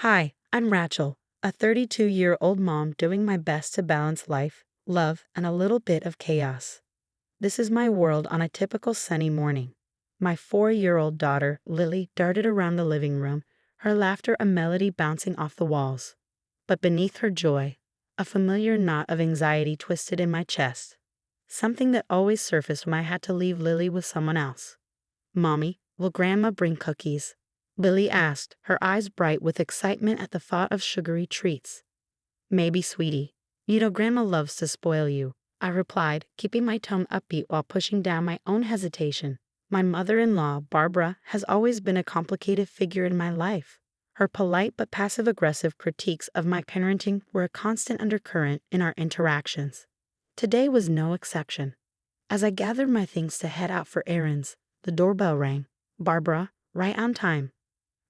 Hi, I'm Rachel, a 32-year-old mom doing my best to balance life, love, and a little bit of chaos. This is my world on a typical sunny morning. My 4-year-old daughter, Lily, darted around the living room, her laughter a melody bouncing off the walls. But beneath her joy, a familiar knot of anxiety twisted in my chest. Something that always surfaced when I had to leave Lily with someone else. "Mommy, will Grandma bring cookies?" Lily asked, her eyes bright with excitement at the thought of sugary treats. "Maybe, sweetie. You know Grandma loves to spoil you," I replied, keeping my tone upbeat while pushing down my own hesitation. My mother-in-law, Barbara, has always been a complicated figure in my life. Her polite but passive-aggressive critiques of my parenting were a constant undercurrent in our interactions. Today was no exception. As I gathered my things to head out for errands, the doorbell rang. Barbara, right on time.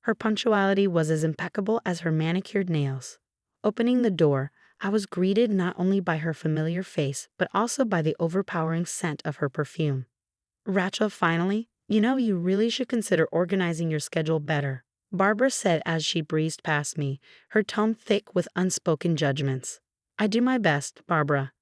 Her punctuality was as impeccable as her manicured nails. Opening the door, I was greeted not only by her familiar face, but also by the overpowering scent of her perfume. "Rachel, finally, you really should consider organizing your schedule better," Barbara said as she breezed past me, her tone thick with unspoken judgments. "I do my best, Barbara."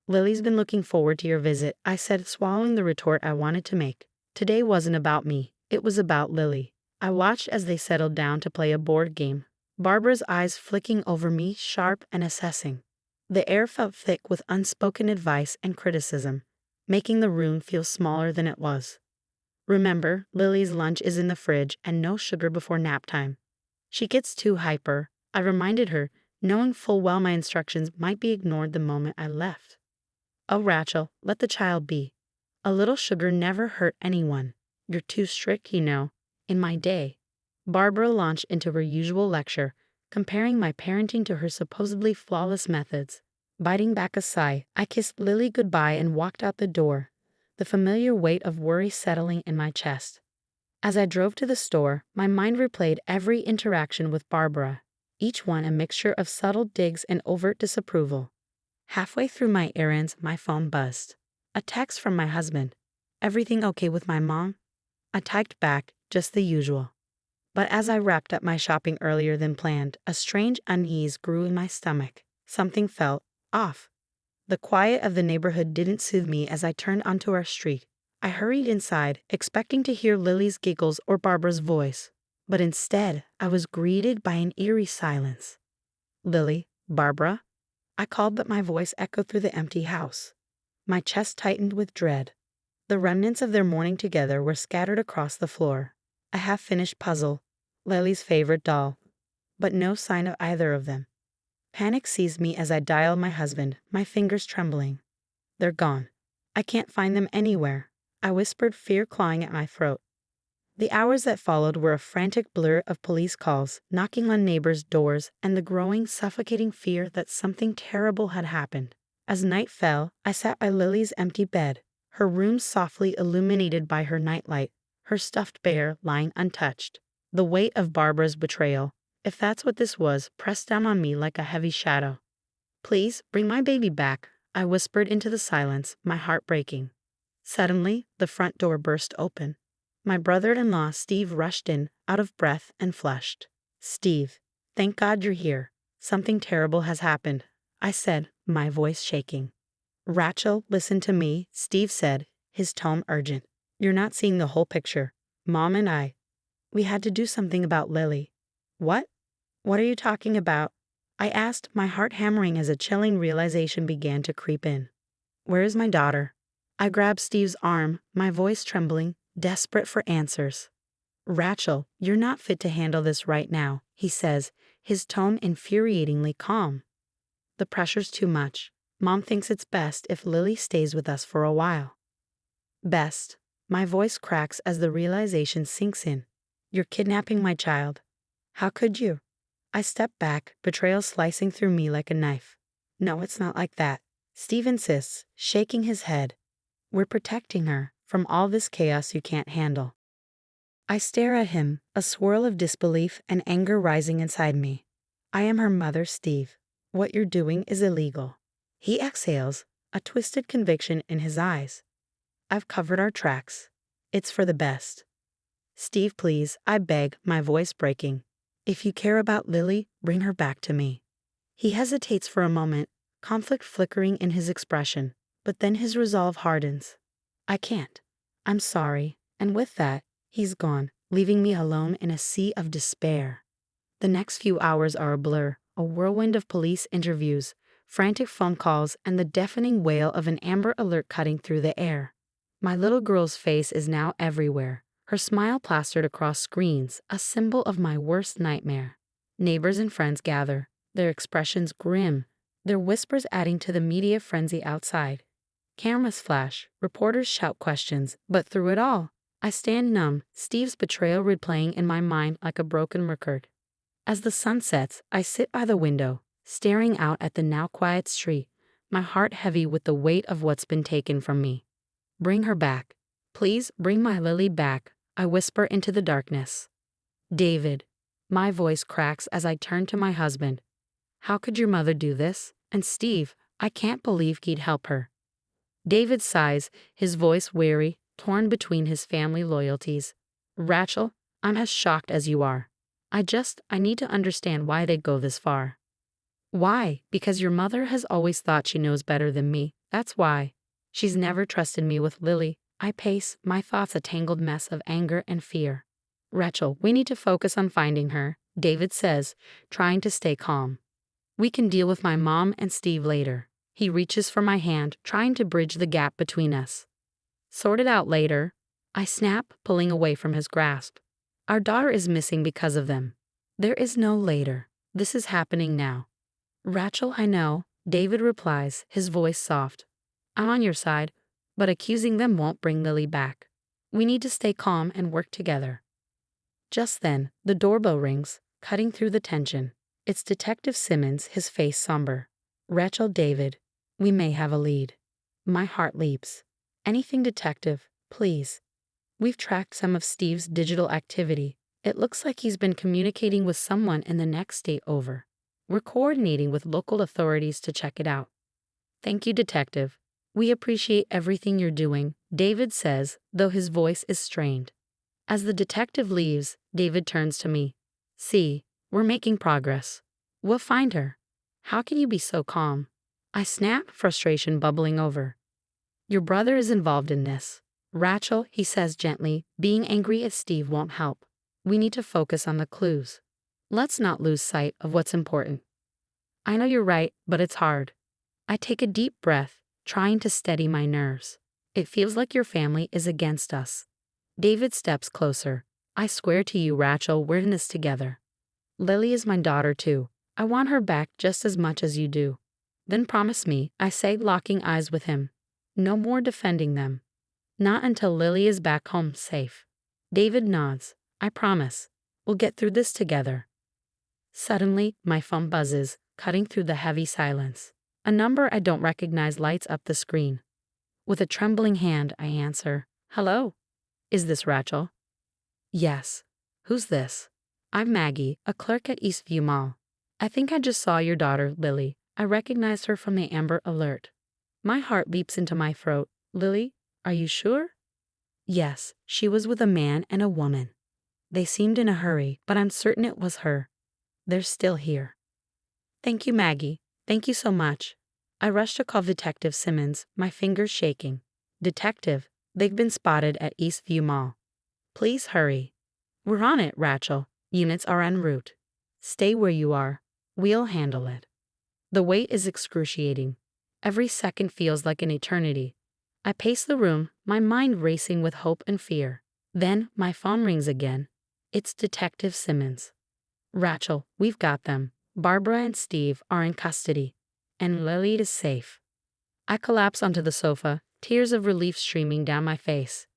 "Lily's been looking forward to your visit," I said, swallowing the retort I wanted to make. Today wasn't about me, it was about Lily. I watched as they settled down to play a board game, Barbara's eyes flicking over me, sharp and assessing. The air felt thick with unspoken advice and criticism, making the room feel smaller than it was. "Remember, Lily's lunch is in the fridge and no sugar before nap time. She gets too hyper," I reminded her, knowing full well my instructions might be ignored the moment I left. "Oh, Rachel, let the child be. A little sugar never hurt anyone. You're too strict, In my day," Barbara launched into her usual lecture, comparing my parenting to her supposedly flawless methods. Biting back a sigh, I kissed Lily goodbye and walked out the door, the familiar weight of worry settling in my chest. As I drove to the store, my mind replayed every interaction with Barbara, each one a mixture of subtle digs and overt disapproval. Halfway through my errands, my phone buzzed. A text from my husband. "Everything okay with my mom?" I typed back, "Just the usual." But as I wrapped up my shopping earlier than planned, a strange unease grew in my stomach. Something felt off. The quiet of the neighborhood didn't soothe me as I turned onto our street. I hurried inside, expecting to hear Lily's giggles or Barbara's voice. But instead, I was greeted by an eerie silence. "Lily, Barbara?" I called, but my voice echoed through the empty house. My chest tightened with dread. The remnants of their morning together were scattered across the floor. A half-finished puzzle, Lily's favorite doll, but no sign of either of them. Panic seized me as I dialed my husband, my fingers trembling. "They're gone. I can't find them anywhere," I whispered, fear clawing at my throat. The hours that followed were a frantic blur of police calls, knocking on neighbors' doors, and the growing, suffocating fear that something terrible had happened. As night fell, I sat by Lily's empty bed, her room softly illuminated by her nightlight, her stuffed bear lying untouched. The weight of Barbara's betrayal, if that's what this was, pressed down on me like a heavy shadow. "Please, bring my baby back," I whispered into the silence, my heart breaking. Suddenly, the front door burst open. My brother-in-law, Steve, rushed in, out of breath and flushed. "Steve, thank God you're here. Something terrible has happened," I said, my voice shaking. "Rachel, listen to me," Steve said, his tone urgent. "You're not seeing the whole picture. Mom and we had to do something about Lily." "What? What are you talking about?" I asked, my heart hammering as a chilling realization began to creep in. "Where is my daughter?" I grabbed Steve's arm, my voice trembling, desperate for answers. "Rachel, you're not fit to handle this right now," he says, his tone infuriatingly calm. "The pressure's too much. Mom thinks it's best if Lily stays with us for a while." "Best." My voice cracks as the realization sinks in. "You're kidnapping my child. How could you?" I step back, betrayal slicing through me like a knife. "No, it's not like that," Steve insists, shaking his head. "We're protecting her from all this chaos you can't handle." I stare at him, a swirl of disbelief and anger rising inside me. "I am her mother, Steve. What you're doing is illegal." He exhales, a twisted conviction in his eyes. "I've covered our tracks. It's for the best." "Steve, please," I beg, my voice breaking. If you care about Lily, bring her back to me. He hesitates for a moment, conflict flickering in his expression, but then his resolve hardens. I can't. I'm sorry. And with that, he's gone, leaving me alone in a sea of despair. The next few hours are a blur, a whirlwind of police interviews, frantic phone calls, and the deafening wail of an Amber Alert cutting through the air. My little girl's face is now everywhere, her smile plastered across screens, a symbol of my worst nightmare. Neighbors and friends gather, their expressions grim, their whispers adding to the media frenzy outside. Cameras flash, reporters shout questions, but through it all, I stand numb, Steve's betrayal replaying in my mind like a broken record. As the sun sets, I sit by the window, staring out at the now quiet street, my heart heavy with the weight of what's been taken from me. Bring her back. Please bring my Lily back, I whisper into the darkness. David. My voice cracks as I turn to my husband. How could your mother do this? And Steve, I can't believe he'd help her. David sighs, his voice weary, torn between his family loyalties. Rachel, I'm as shocked as you are. I need to understand why they'd go this far. Why? Because your mother has always thought she knows better than me, that's why. She's never trusted me with Lily. I pace, my thoughts a tangled mess of anger and fear. Rachel, we need to focus on finding her, David says, trying to stay calm. We can deal with my mom and Steve later. He reaches for my hand, trying to bridge the gap between us. Sort it out later, I snap, pulling away from his grasp. Our daughter is missing because of them. There is no later. This is happening now. Rachel, I know, David replies, his voice soft. I'm on your side, but accusing them won't bring Lily back. We need to stay calm and work together. Just then, the doorbell rings, cutting through the tension. It's Detective Simmons, his face somber. Rachel, David, we may have a lead. My heart leaps. Anything, detective, please. We've tracked some of Steve's digital activity. It looks like he's been communicating with someone in the next state over. We're coordinating with local authorities to check it out. Thank you, detective. We appreciate everything you're doing, David says, though his voice is strained. As the detective leaves, David turns to me. See, we're making progress. We'll find her. How can you be so calm? I snap, frustration bubbling over. Your brother is involved in this. Rachel, he says gently, being angry at Steve won't help. We need to focus on the clues. Let's not lose sight of what's important. I know you're right, but it's hard. I take a deep breath, trying to steady my nerves. It feels like your family is against us. David steps closer. I swear to you, Rachel, we're in this together. Lily is my daughter too. I want her back just as much as you do. Then promise me, I say, locking eyes with him. No more defending them. Not until Lily is back home safe. David nods. I promise. We'll get through this together. Suddenly, my phone buzzes, cutting through the heavy silence. A number I don't recognize lights up the screen. With a trembling hand, I answer. Hello? Is this Rachel? Yes. Who's this? I'm Maggie, a clerk at Eastview Mall. I think I just saw your daughter, Lily. I recognized her from the Amber Alert. My heart leaps into my throat. Lily, are you sure? Yes, she was with a man and a woman. They seemed in a hurry, but I'm certain it was her. They're still here. Thank you, Maggie. Thank you so much. I rush to call Detective Simmons, my fingers shaking. Detective, they've been spotted at Eastview Mall. Please hurry. We're on it, Rachel. Units are en route. Stay where you are. We'll handle it. The wait is excruciating. Every second feels like an eternity. I pace the room, my mind racing with hope and fear. Then my phone rings again. It's Detective Simmons. Rachel, we've got them. Barbara and Steve are in custody. And Lily is safe. I collapse onto the sofa, tears of relief streaming down my face.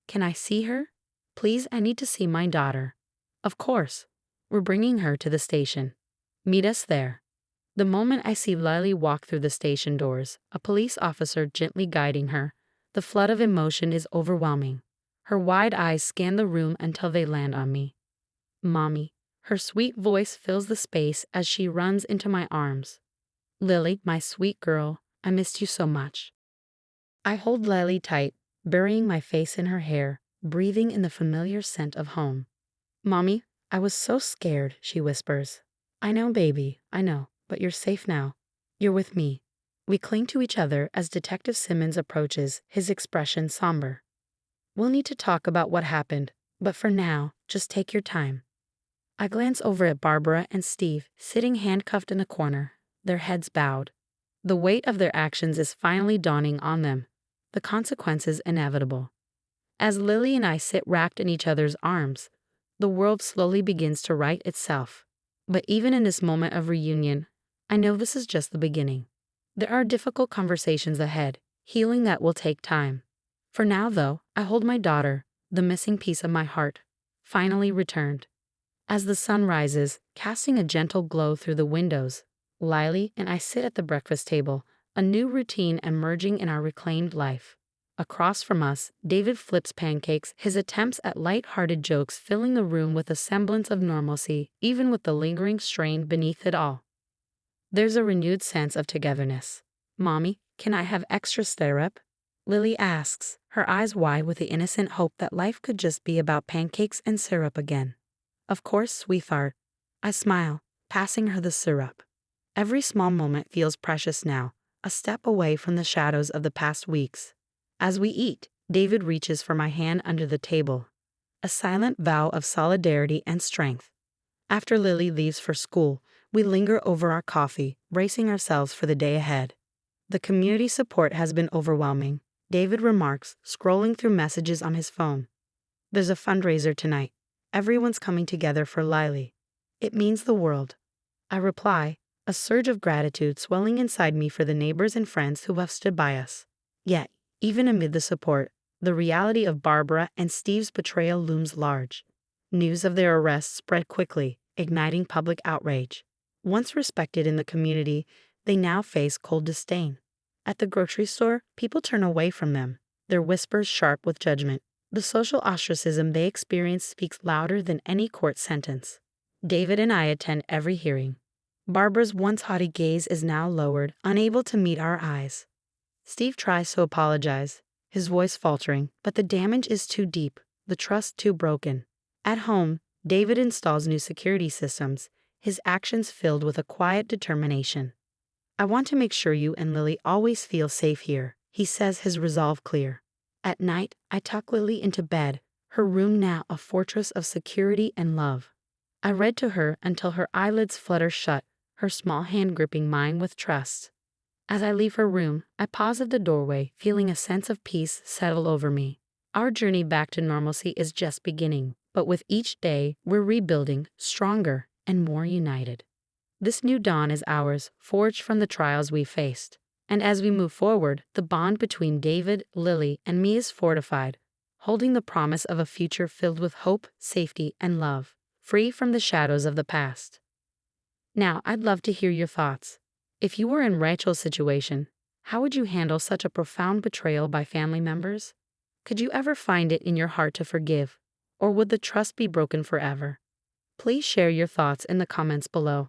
Can I see her? Please, I need to see my daughter. Of course. We're bringing her to the station. Meet us there. The moment I see Lily walk through the station doors, a police officer gently guiding her, the flood of emotion is overwhelming. Her wide eyes scan the room until they land on me. Mommy. Her sweet voice fills the space as she runs into my arms. Lily, my sweet girl, I missed you so much. I hold Lily tight, burying my face in her hair, breathing in the familiar scent of home. Mommy, I was so scared, she whispers. I know, baby, I know, but you're safe now. You're with me. We cling to each other as Detective Simmons approaches, his expression somber. We'll need to talk about what happened, but for now, just take your time. I glance over at Barbara and Steve, sitting handcuffed in a corner, their heads bowed. The weight of their actions is finally dawning on them, the consequences inevitable. As Lily and I sit wrapped in each other's arms, the world slowly begins to right itself. But even in this moment of reunion, I know this is just the beginning. There are difficult conversations ahead, healing that will take time. For now, though, I hold my daughter, the missing piece of my heart, finally returned. As the sun rises, casting a gentle glow through the windows, Lily and I sit at the breakfast table, a new routine emerging in our reclaimed life. Across from us, David flips pancakes, his attempts at light-hearted jokes filling the room with a semblance of normalcy, even with the lingering strain beneath it all. There's a renewed sense of togetherness. Mommy, can I have extra syrup? Lily asks, her eyes wide with the innocent hope that life could just be about pancakes and syrup again. Of course, sweetheart. I smile, passing her the syrup. Every small moment feels precious now, a step away from the shadows of the past weeks. As we eat, David reaches for my hand under the table, a silent vow of solidarity and strength. After Lily leaves for school, we linger over our coffee, bracing ourselves for the day ahead. The community support has been overwhelming, David remarks, scrolling through messages on his phone. There's a fundraiser tonight. Everyone's coming together for Lily. It means the world. I reply, a surge of gratitude swelling inside me for the neighbors and friends who have stood by us. Yet, even amid the support, the reality of Barbara and Steve's betrayal looms large. News of their arrests spread quickly, igniting public outrage. Once respected in the community, they now face cold disdain. At the grocery store, people turn away from them, their whispers sharp with judgment. The social ostracism they experience speaks louder than any court sentence. David and I attend every hearing. Barbara's once haughty gaze is now lowered, unable to meet our eyes. Steve tries to apologize, his voice faltering, but the damage is too deep, the trust too broken. At home, David installs new security systems, his actions filled with a quiet determination. I want to make sure you and Lily always feel safe here, he says, his resolve clear. At night, I tuck Lily into bed, her room now a fortress of security and love. I read to her until her eyelids flutter shut, her small hand gripping mine with trust. As I leave her room, I pause at the doorway, feeling a sense of peace settle over me. Our journey back to normalcy is just beginning, but with each day, we're rebuilding, stronger and more united. This new dawn is ours, forged from the trials we faced. And as we move forward, the bond between David, Lily, and me is fortified, holding the promise of a future filled with hope, safety, and love, free from the shadows of the past. Now, I'd love to hear your thoughts. If you were in Rachel's situation, how would you handle such a profound betrayal by family members? Could you ever find it in your heart to forgive? Or would the trust be broken forever? Please share your thoughts in the comments below.